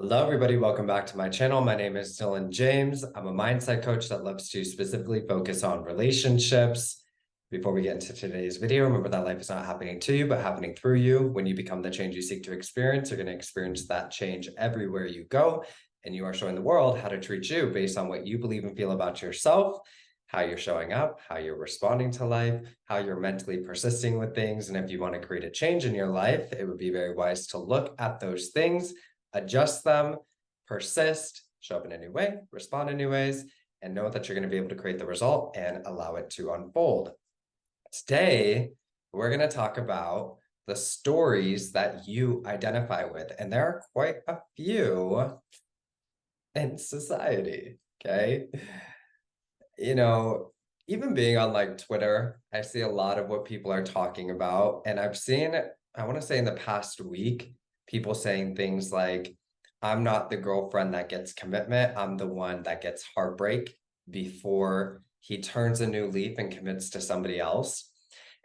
Hello, everybody. Welcome back to my channel. My name is Dylan James. I'm a mindset coach that loves to specifically focus on relationships. Before we get into today's video, remember that life is not happening to you, but happening through you. When you become the change you seek to experience, you're going to experience that change everywhere you go. And you are showing the world how to treat you based on what you believe and feel about yourself, how you're showing up, how you're responding to life, how you're mentally persisting with things. And if you want to create a change in your life, it would be very wise to look at those things, adjust them, persist, show up in a new way, respond in new ways, and know that you're going to be able to create the result and allow it to unfold. Today, we're going to talk about the stories that you identify with, and there are quite a few in society, okay? Even being on like Twitter, I see a lot of what people are talking about, and I've seen, I want to say in the past week, people saying things like, I'm not the girlfriend that gets commitment. I'm the one that gets heartbreak before he turns a new leaf and commits to somebody else.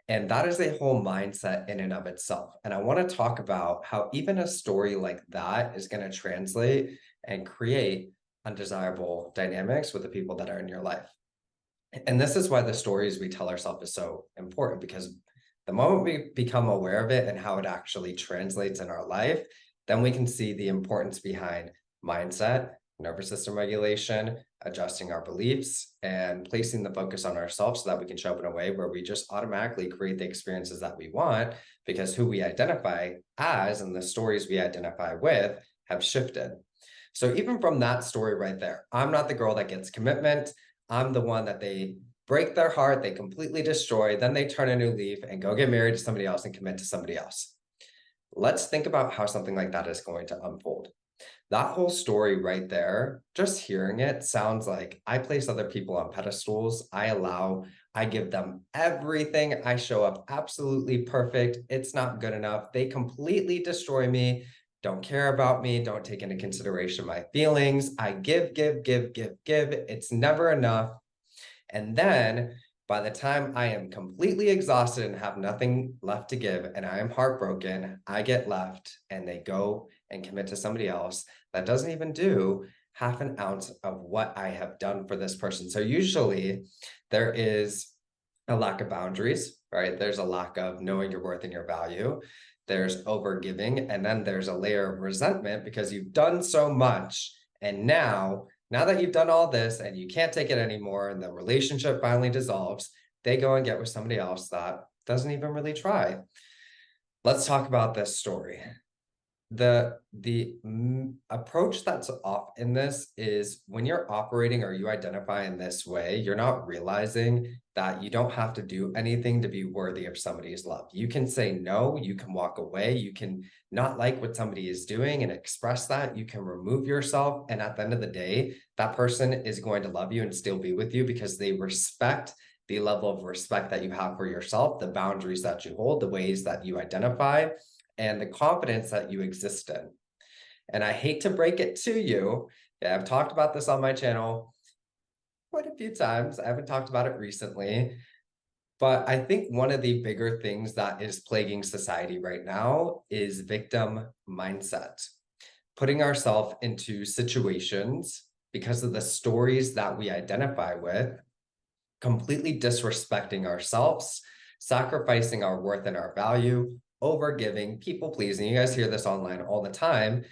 And that is a whole mindset in and of itself. And I want to talk about how even a story like that is going to translate and create undesirable dynamics with the people that are in your life. And this is why the stories we tell ourselves is so important, because the moment we become aware of it and how it actually translates in our life, then we can see the importance behind mindset, nervous system regulation, adjusting our beliefs, and placing the focus on ourselves so that we can show up in a way where we just automatically create the experiences that we want, because who we identify as and the stories we identify with have shifted. So even from that story right there, I'm not the girl that gets commitment. I'm the one that they break their heart, they completely destroy, then they turn a new leaf and go get married to somebody else and commit to somebody else. Let's think about how something like that is going to unfold. That whole story right there, just hearing it sounds like I place other people on pedestals. I give them everything. I show up absolutely perfect. It's not good enough. They completely destroy me, don't care about me, don't take into consideration my feelings. I give, give, give, give, give. It's never enough. And then by the time I am completely exhausted and have nothing left to give, and I am heartbroken, I get left and they go and commit to somebody else that doesn't even do half an ounce of what I have done for this person. So usually there is a lack of boundaries, right? There's a lack of knowing your worth and your value. There's overgiving, and then there's a layer of resentment because you've done so much. And now that you've done all this and you can't take it anymore and the relationship finally dissolves, they go and get with somebody else that doesn't even really try. Let's talk about this story. The approach that's off in this is when you're operating or you identify in this way, you're not realizing that you don't have to do anything to be worthy of somebody's love. You can say no, you can walk away, you can not like what somebody is doing and express that, you can remove yourself. And at the end of the day, that person is going to love you and still be with you because they respect the level of respect that you have for yourself, the boundaries that you hold, the ways that you identify, and the confidence that you exist in. And I hate to break it to you. Yeah, I've talked about this on my channel quite a few times. I haven't talked about it recently, but I think one of the bigger things that is plaguing society right now is victim mindset. Putting ourselves into situations because of the stories that we identify with, completely disrespecting ourselves, sacrificing our worth and our value, overgiving, people pleasing. You guys hear this online all the time,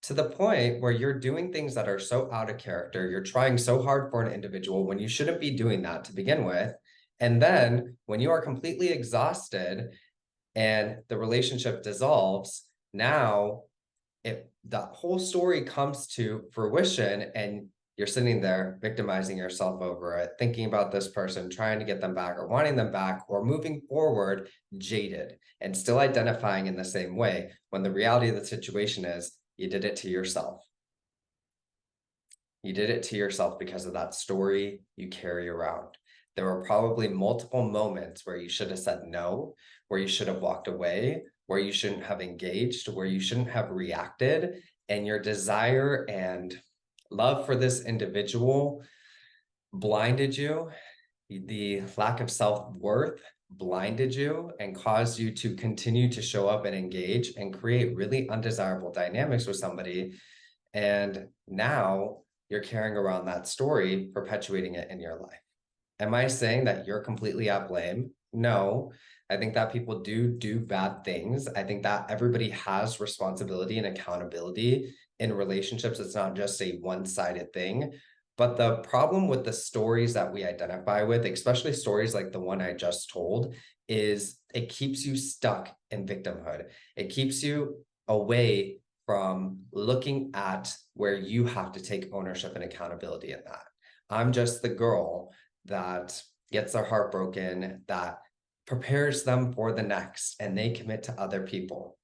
to the point where you're doing things that are so out of character. You're trying so hard for an individual when you shouldn't be doing that to begin with. And then when you are completely exhausted and the relationship dissolves, now that whole story comes to fruition and you're sitting there victimizing yourself over it, thinking about this person, trying to get them back or wanting them back, or moving forward jaded and still identifying in the same way, when the reality of the situation is you did it to yourself. You did it to yourself because of that story you carry around. There were probably multiple moments where you should have said no, where you should have walked away, where you shouldn't have engaged, where you shouldn't have reacted, and your desire and love for this individual blinded you. The lack of self-worth blinded you and caused you to continue to show up and engage and create really undesirable dynamics with somebody. And now you're carrying around that story, perpetuating it in your life. Am I saying that you're completely at blame? No. I think that people do bad things. I think that everybody has responsibility and accountability in relationships. It's not just a one-sided thing. But the problem with the stories that we identify with, especially stories like the one I just told, is it keeps you stuck in victimhood. It keeps you away from looking at where you have to take ownership and accountability in that. I'm just the girl that gets their heart broken, that prepares them for the next, and they commit to other people.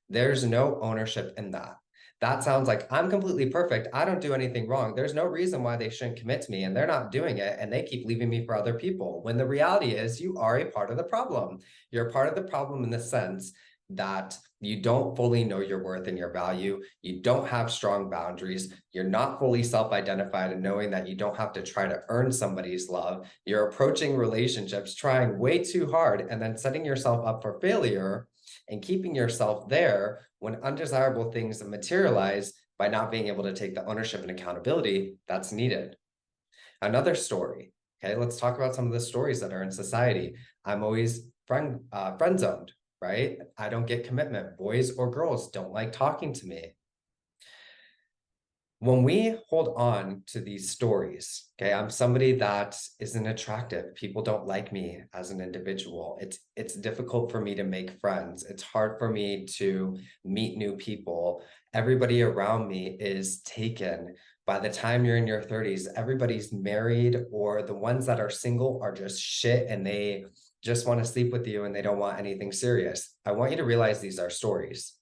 There's no ownership in that. That sounds like I'm completely perfect. I don't do anything wrong. There's no reason why they shouldn't commit to me, and they're not doing it, and they keep leaving me for other people. When the reality is, you are a part of the problem. You're a part of the problem in the sense that you don't fully know your worth and your value. You don't have strong boundaries. You're not fully self-identified and knowing that you don't have to try to earn somebody's love. You're approaching relationships, trying way too hard, and then setting yourself up for failure and keeping yourself there when undesirable things materialize by not being able to take the ownership and accountability that's needed. Another story. Okay, let's talk about some of the stories that are in society. I'm always friend zoned, right? I don't get commitment. Boys or girls don't like talking to me. When we hold on to these stories, okay, I'm somebody that isn't attractive. People don't like me as an individual. It's difficult for me to make friends. It's hard for me to meet new people. Everybody around me is taken. By the time you're in your 30s, everybody's married, or the ones that are single are just shit and they just want to sleep with you and they don't want anything serious. I want you to realize these are stories.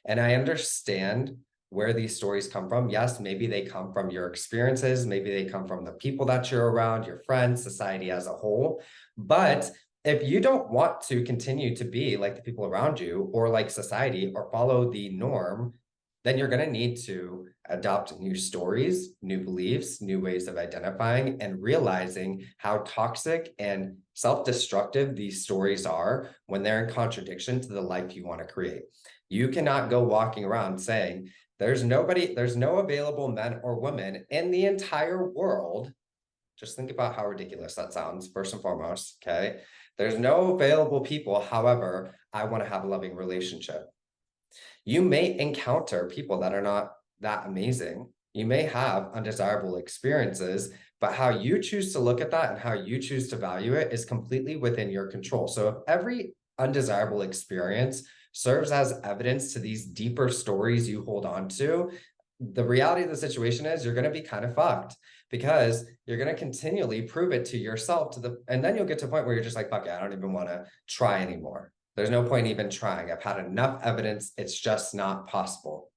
And I understand where these stories come from. Yes, maybe they come from your experiences, maybe they come from the people that you're around, your friends, society as a whole. But if you don't want to continue to be like the people around you or like society or follow the norm, then you're going to need to adopt new stories, new beliefs, new ways of identifying and realizing how toxic and self-destructive these stories are when they're in contradiction to the life you want to create. You cannot go walking around saying, there's no available men or women in the entire world. Just think about how ridiculous that sounds, first and foremost, okay? There's no available people. However, I want to have a loving relationship. You may encounter people that are not that amazing. You may have undesirable experiences, but how you choose to look at that and how you choose to value it is completely within your control. So if every undesirable experience serves as evidence to these deeper stories you hold on to, the reality of the situation is you're going to be kind of fucked because you're going to continually prove it to yourself and then you'll get to a point where you're just like, fuck it, I don't even want to try anymore. There's no point even trying. I've had enough evidence. It's just not possible.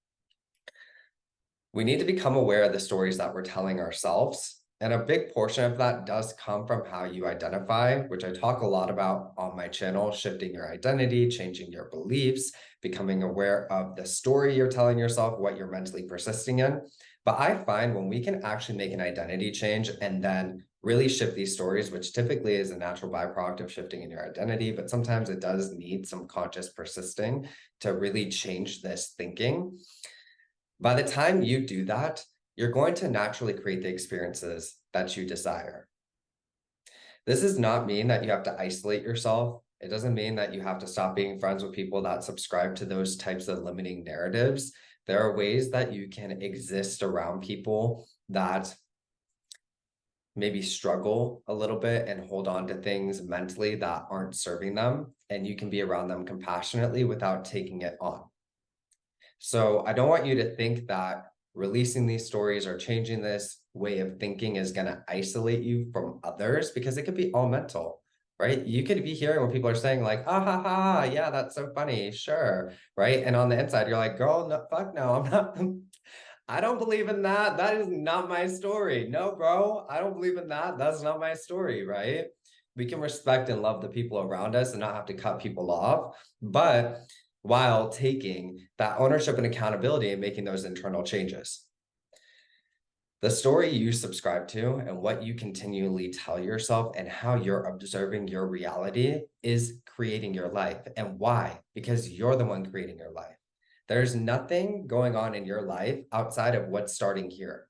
We need to become aware of the stories that we're telling ourselves. And a big portion of that does come from how you identify, which I talk a lot about on my channel, shifting your identity, changing your beliefs, becoming aware of the story you're telling yourself, what you're mentally persisting in. But I find when we can actually make an identity change and then really shift these stories, which typically is a natural byproduct of shifting in your identity, but sometimes it does need some conscious persisting to really change this thinking. By the time you do that, you're going to naturally create the experiences that you desire. This does not mean that you have to isolate yourself. It doesn't mean that you have to stop being friends with people that subscribe to those types of limiting narratives. There are ways that you can exist around people that maybe struggle a little bit and hold on to things mentally that aren't serving them, and you can be around them compassionately without taking it on. So I don't want you to think that releasing these stories or changing this way of thinking is going to isolate you from others, because it could be all mental, right? You could be hearing when people are saying like, ah, ha, ha, yeah, that's so funny. Sure. Right. And on the inside, you're like, girl, no, fuck no, I'm not. I don't believe in that. That is not my story. No, bro, I don't believe in that. That's not my story, right? We can respect and love the people around us and not have to cut people off, but while taking that ownership and accountability and making those internal changes. The story you subscribe to and what you continually tell yourself and how you're observing your reality is creating your life. And why? Because you're the one creating your life. There's nothing going on in your life outside of what's starting here.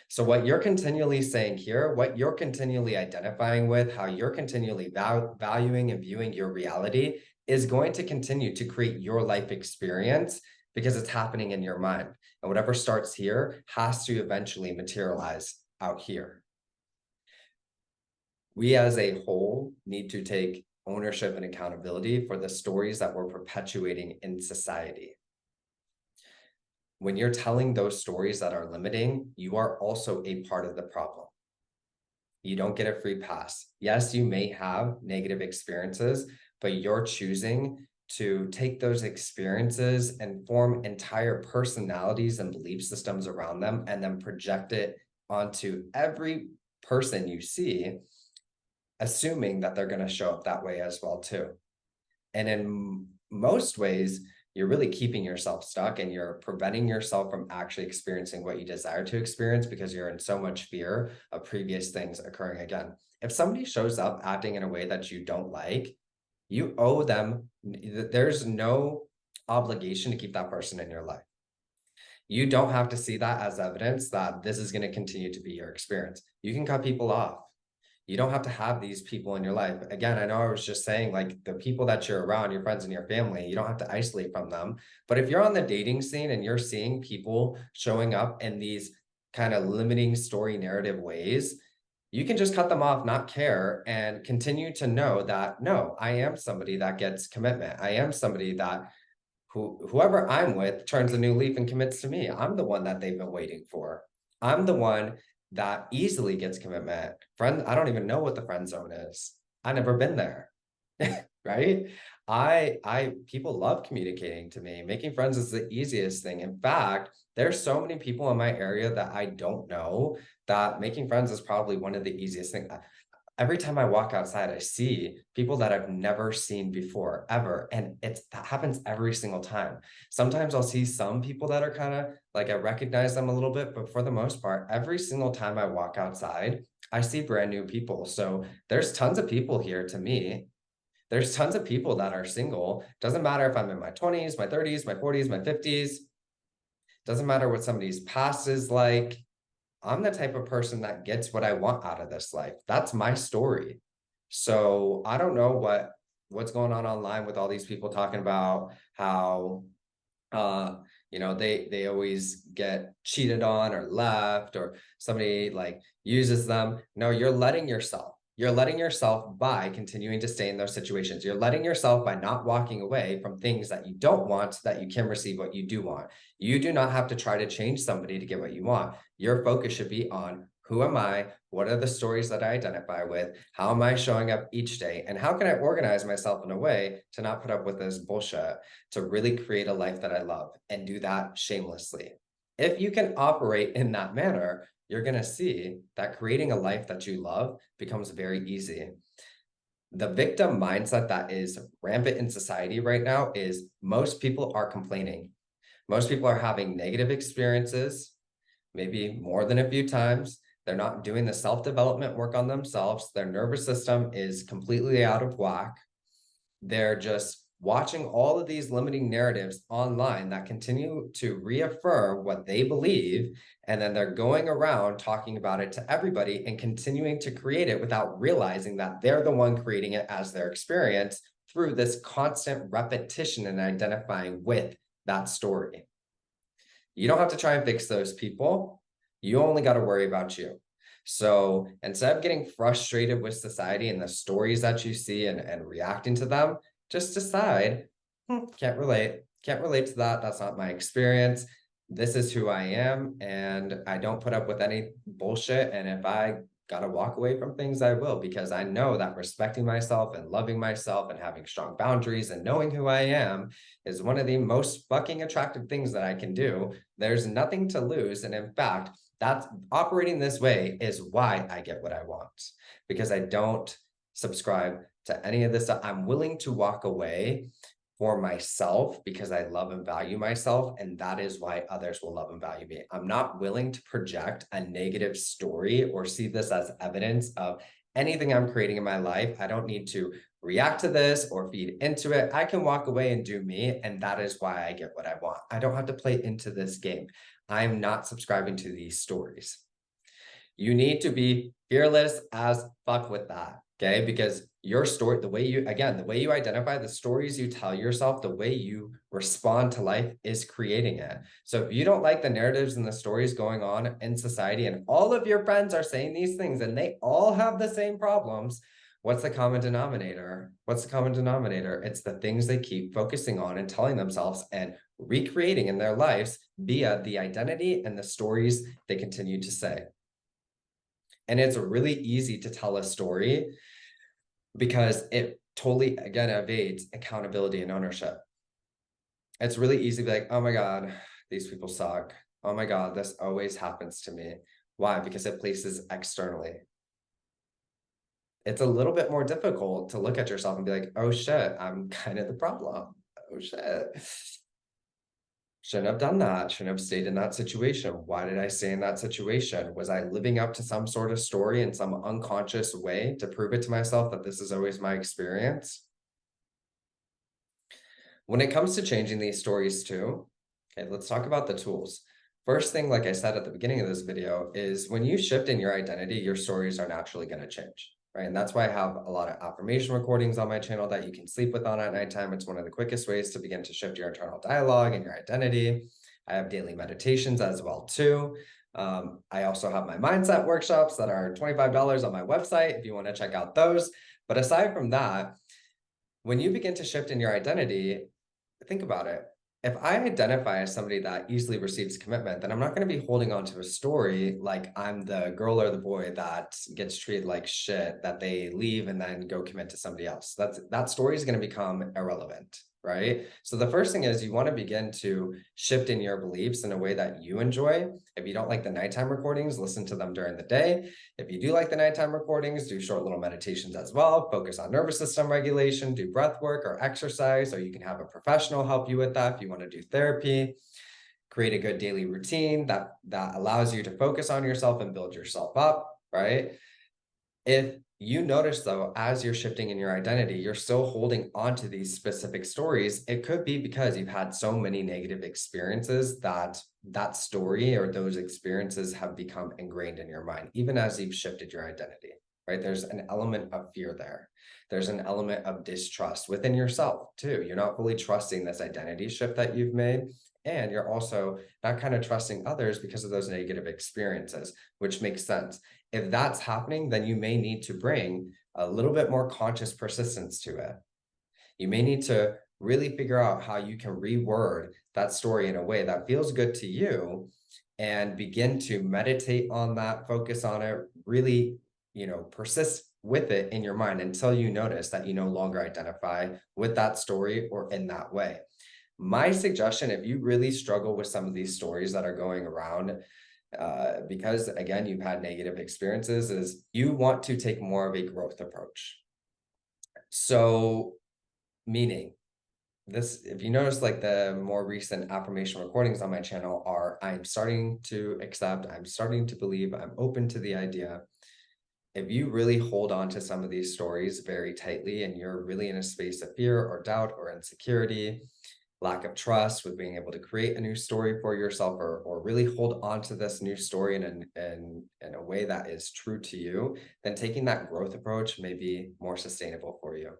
So what you're continually saying here, what you're continually identifying with, how you're continually valuing and viewing your reality is going to continue to create your life experience because it's happening in your mind. And whatever starts here has to eventually materialize out here. We as a whole need to take ownership and accountability for the stories that we're perpetuating in society. When you're telling those stories that are limiting, you are also a part of the problem. You don't get a free pass. Yes, you may have negative experiences, but you're choosing to take those experiences and form entire personalities and belief systems around them and then project it onto every person you see, assuming that they're going to show up that way as well too. And in most ways, you're really keeping yourself stuck and you're preventing yourself from actually experiencing what you desire to experience because you're in so much fear of previous things occurring again. If somebody shows up acting in a way that you don't like, you owe them, there's no obligation to keep that person in your life. You don't have to see that as evidence that this is going to continue to be your experience. You can cut people off. You don't have to have these people in your life. Again, I know I was just saying like the people that you're around, your friends and your family, you don't have to isolate from them. But if you're on the dating scene and you're seeing people showing up in these kind of limiting story narrative ways, you can just cut them off, not care, and continue to know that, no, I am somebody that gets commitment. I am somebody that whoever I'm with turns a new leaf and commits to me. I'm the one that they've been waiting for. I'm the one that easily gets commitment. Friend, I don't even know what the friend zone is. I've never been there. Right? People love communicating to me. Making friends is the easiest thing. In fact, there's so many people in my area that I don't know that making friends is probably one of the easiest things. Every time I walk outside, I see people that I've never seen before, ever. And that happens every single time. Sometimes I'll see some people that are kind of like I recognize them a little bit, but for the most part, every single time I walk outside, I see brand new people. So there's tons of people here to me. There's tons of people that are single. Doesn't matter if I'm in my 20s, my 30s, my 40s, my 50s. Doesn't matter what somebody's past is like. I'm the type of person that gets what I want out of this life. That's my story. So I don't know what's going on online with all these people talking about how they always get cheated on or left or somebody like uses them. No, you're letting yourself by continuing to stay in those situations. You're letting yourself by not walking away from things that you don't want so that you can receive what you do want. You do not have to try to change somebody to get what you want. Your focus should be on who am I? What are the stories that I identify with? How am I showing up each day? And how can I organize myself in a way to not put up with this bullshit, to really create a life that I love and do that shamelessly? If you can operate in that manner, you're going to see that creating a life that you love becomes very easy. The victim mindset that is rampant in society right now is most people are complaining. Most people are having negative experiences, maybe more than a few times. They're not doing the self-development work on themselves. Their nervous system is completely out of whack. They're just watching all of these limiting narratives online that continue to reaffirm what they believe. And then they're going around talking about it to everybody and continuing to create it without realizing that they're the one creating it as their experience through this constant repetition and identifying with that story. You don't have to try and fix those people. You only got to worry about you. So instead of getting frustrated with society and the stories that you see and reacting to them, just decide, can't relate to that. That's not my experience. This is who I am. And I don't put up with any bullshit. And if I got to walk away from things, I will, because I know that respecting myself and loving myself and having strong boundaries and knowing who I am is one of the most fucking attractive things that I can do. There's nothing to lose. And in fact, that's operating this way is why I get what I want, because I don't subscribe to any of this stuff. I'm willing to walk away for myself because I love and value myself. And that is why others will love and value me. I'm not willing to project a negative story or see this as evidence of anything I'm creating in my life. I don't need to react to this or feed into it. I can walk away and do me, and that is why I get what I want. I don't have to play into this game. I'm not subscribing to these stories. You need to be fearless as fuck with that, okay? Because your story, the way you, again, the way you identify, the stories you tell yourself, the way you respond to life is creating it. So if you don't like the narratives and the stories going on in society, and all of your friends are saying these things and they all have the same problems, what's the common denominator? What's the common denominator? It's the things they keep focusing on and telling themselves and recreating in their lives via the identity and the stories they continue to say. And it's really easy to tell a story because it totally, again, evades accountability and ownership. It's really easy to be like, oh my God, these people suck. Oh my God, this always happens to me. Why? Because it places externally. It's a little bit more difficult to look at yourself and be like, oh shit, I'm kind of the problem. Oh shit. Shouldn't have done that. Shouldn't have stayed in that situation. Why did I stay in that situation? Was I living up to some sort of story in some unconscious way to prove it to myself that this is always my experience? When it comes to changing these stories too, okay, let's talk about the tools. First thing, like I said at the beginning of this video, is when you shift in your identity, your stories are naturally going to change, right? And that's why I have a lot of affirmation recordings on my channel that you can sleep with on at nighttime. It's one of the quickest ways to begin to shift your internal dialogue and your identity. I have daily meditations as well too. I also have my mindset workshops that are $25 on my website if you want to check out those. But aside from that, when you begin to shift in your identity, think about it. If I identify as somebody that easily receives commitment, then I'm not going to be holding on to a story like I'm the girl or the boy that gets treated like shit, that they leave and then go commit to somebody else. That story is going to become irrelevant, right? So the first thing is you want to begin to shift in your beliefs in a way that you enjoy. If you don't like the nighttime recordings, listen to them during the day. If you do like the nighttime recordings, do short little meditations as well. Focus on nervous system regulation, do breath work or exercise, or you can have a professional help you with that if you want to do therapy. Create a good daily routine that allows you to focus on yourself and build yourself up, right? If you notice though, as you're shifting in your identity, you're still holding on to these specific stories, it could be because you've had so many negative experiences that that story or those experiences have become ingrained in your mind, even as you've shifted your identity, right? There's an element of fear there. There's an element of distrust within yourself too. You're not fully trusting this identity shift that you've made. And you're also not kind of trusting others because of those negative experiences, which makes sense. If that's happening, then you may need to bring a little bit more conscious persistence to it. You may need to really figure out how you can reword that story in a way that feels good to you and begin to meditate on that, focus on it, really, persist with it in your mind until you notice that you no longer identify with that story or in that way. My suggestion, if you really struggle with some of these stories that are going around, because again, you've had negative experiences, is you want to take more of a growth approach. So, meaning this, if you notice, like the more recent affirmation recordings on my channel are, I'm starting to accept, I'm starting to believe, I'm open to the idea. If you really hold on to some of these stories very tightly and you're really in a space of fear or doubt or insecurity, lack of trust with being able to create a new story for yourself or really hold on to this new story in a way that is true to you, then taking that growth approach may be more sustainable for you.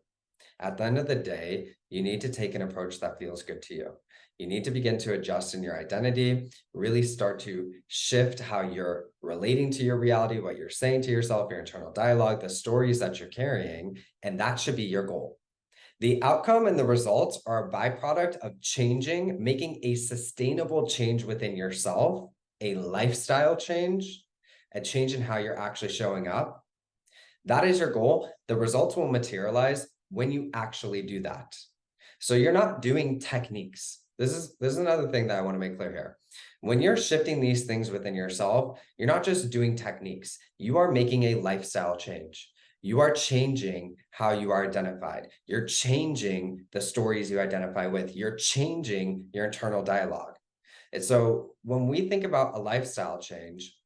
At the end of the day, you need to take an approach that feels good to you. You need to begin to adjust in your identity, really start to shift how you're relating to your reality, what you're saying to yourself, your internal dialogue, the stories that you're carrying, and that should be your goal. The outcome and the results are a byproduct of changing, making a sustainable change within yourself, a lifestyle change, a change in how you're actually showing up. That is your goal. The results will materialize when you actually do that. So you're not doing techniques. This is another thing that I want to make clear here. When you're shifting these things within yourself, you're not just doing techniques. You are making a lifestyle change. You are changing how you are identified. You're changing the stories you identify with. You're changing your internal dialogue. And so when we think about a lifestyle change,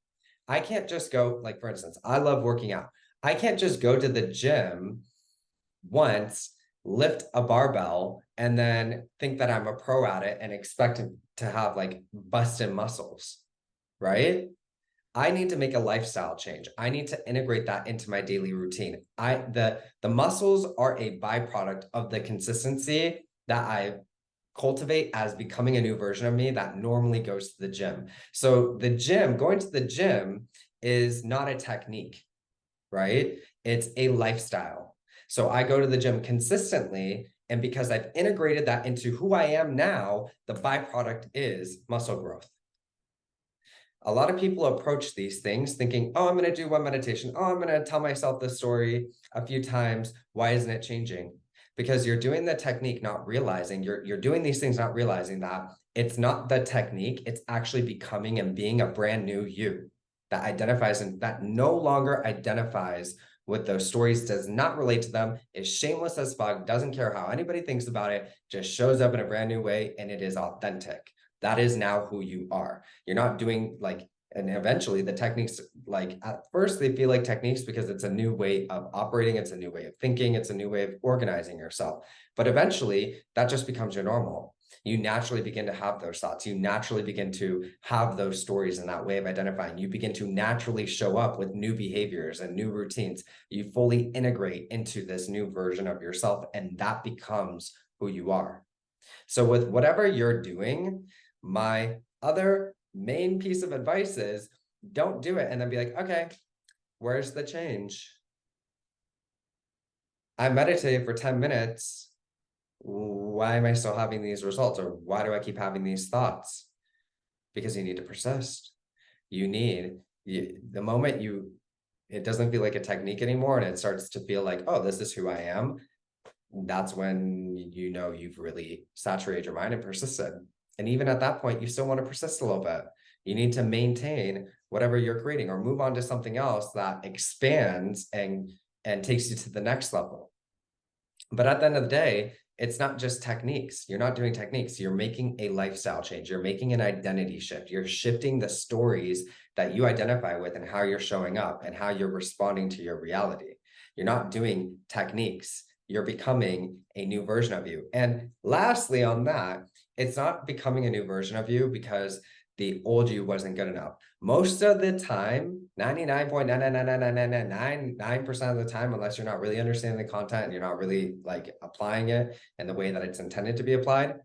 I can't just go, like, for instance, I love working out. I can't just go to the gym once, lift a barbell, and then think that I'm a pro at it and expect to have like busted muscles, right? I need to make a lifestyle change. I need to integrate that into my daily routine. The muscles are a byproduct of the consistency that I cultivate as becoming a new version of me that normally goes to the gym. So going to the gym is not a technique, right? It's a lifestyle. So I go to the gym consistently, and because I've integrated that into who I am now, the byproduct is muscle growth. A lot of people approach these things thinking, oh, I'm going to do one meditation. Oh, I'm going to tell myself this story a few times. Why isn't it changing? Because you're doing the technique, not realizing you're doing these things, not realizing that it's not the technique. It's actually becoming and being a brand new you that identifies and that no longer identifies with those stories, does not relate to them, is shameless as fuck, doesn't care how anybody thinks about it, just shows up in a brand new way, and it is authentic. That is now who you are. You're not doing like, and eventually the techniques, like at first they feel like techniques because it's a new way of operating, it's a new way of thinking, it's a new way of organizing yourself. But eventually that just becomes your normal. You naturally begin to have those thoughts. You naturally begin to have those stories and that way of identifying. You begin to naturally show up with new behaviors and new routines. You fully integrate into this new version of yourself, and that becomes who you are. So with whatever you're doing, my other main piece of advice is don't do it and then be like, okay, where's the change? I meditated for 10 minutes. Why am I still having these results? Or why do I keep having these thoughts? Because you need to persist. The moment it doesn't feel like a technique anymore and it starts to feel like, oh, this is who I am. That's when you know you've really saturated your mind and persisted. And even at that point, you still want to persist a little bit. You need to maintain whatever you're creating or move on to something else that expands and takes you to the next level. But at the end of the day, it's not just techniques. You're not doing techniques. You're making a lifestyle change. You're making an identity shift. You're shifting the stories that you identify with and how you're showing up and how you're responding to your reality. You're not doing techniques. You're becoming a new version of you. And lastly, on that, it's not becoming a new version of you because the old you wasn't good enough. Most of the time, 99.9999999% of the time, unless you're not really understanding the content and you're not really like applying it in the way that it's intended to be applied,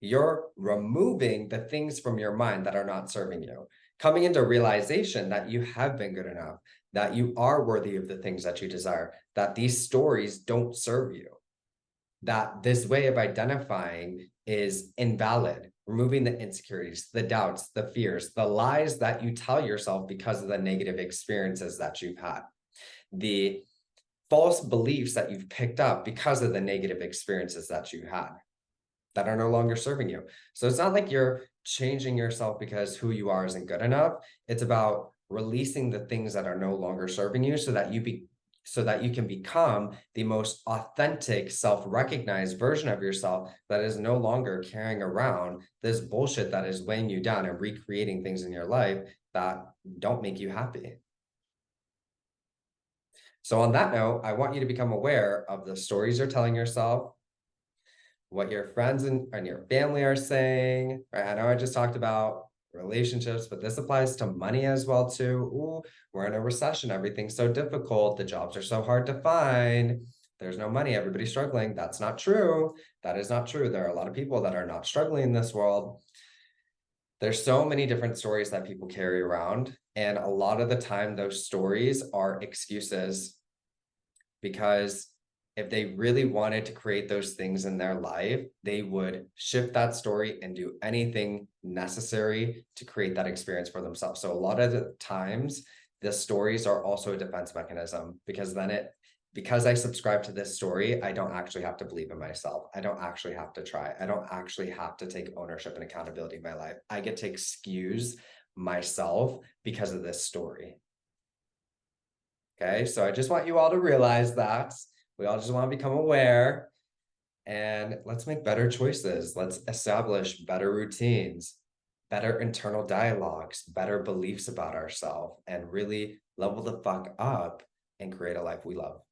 you're removing the things from your mind that are not serving you. Coming into realization that you have been good enough, that you are worthy of the things that you desire, that these stories don't serve you, that this way of identifying is invalid, removing the insecurities, the doubts, the fears, the lies that you tell yourself because of the negative experiences that you've had, the false beliefs that you've picked up because of the negative experiences that you had that are no longer serving you. So it's not like you're changing yourself because who you are isn't good enough. It's about releasing the things that are no longer serving you so that you can become the most authentic, self-recognized version of yourself that is no longer carrying around this bullshit that is weighing you down and recreating things in your life that don't make you happy. So on that note, I want you to become aware of the stories you're telling yourself, what your friends and your family are saying, right? I know I just talked about relationships, but this applies to money as well too. Ooh, we're in a recession. Everything's so difficult. The jobs are so hard to find. There's no money. Everybody's struggling. That's not true. That is not true. There are a lot of people that are not struggling in this world. There's so many different stories that people carry around. And a lot of the time, those stories are excuses because if they really wanted to create those things in their life, they would shift that story and do anything necessary to create that experience for themselves. So a lot of the times, the stories are also a defense mechanism because I subscribe to this story, I don't actually have to believe in myself. I don't actually have to try. I don't actually have to take ownership and accountability in my life. I get to excuse myself because of this story. Okay, so I just want you all to realize that. We all just want to become aware and let's make better choices. Let's establish better routines, better internal dialogues, better beliefs about ourselves, and really level the fuck up and create a life we love.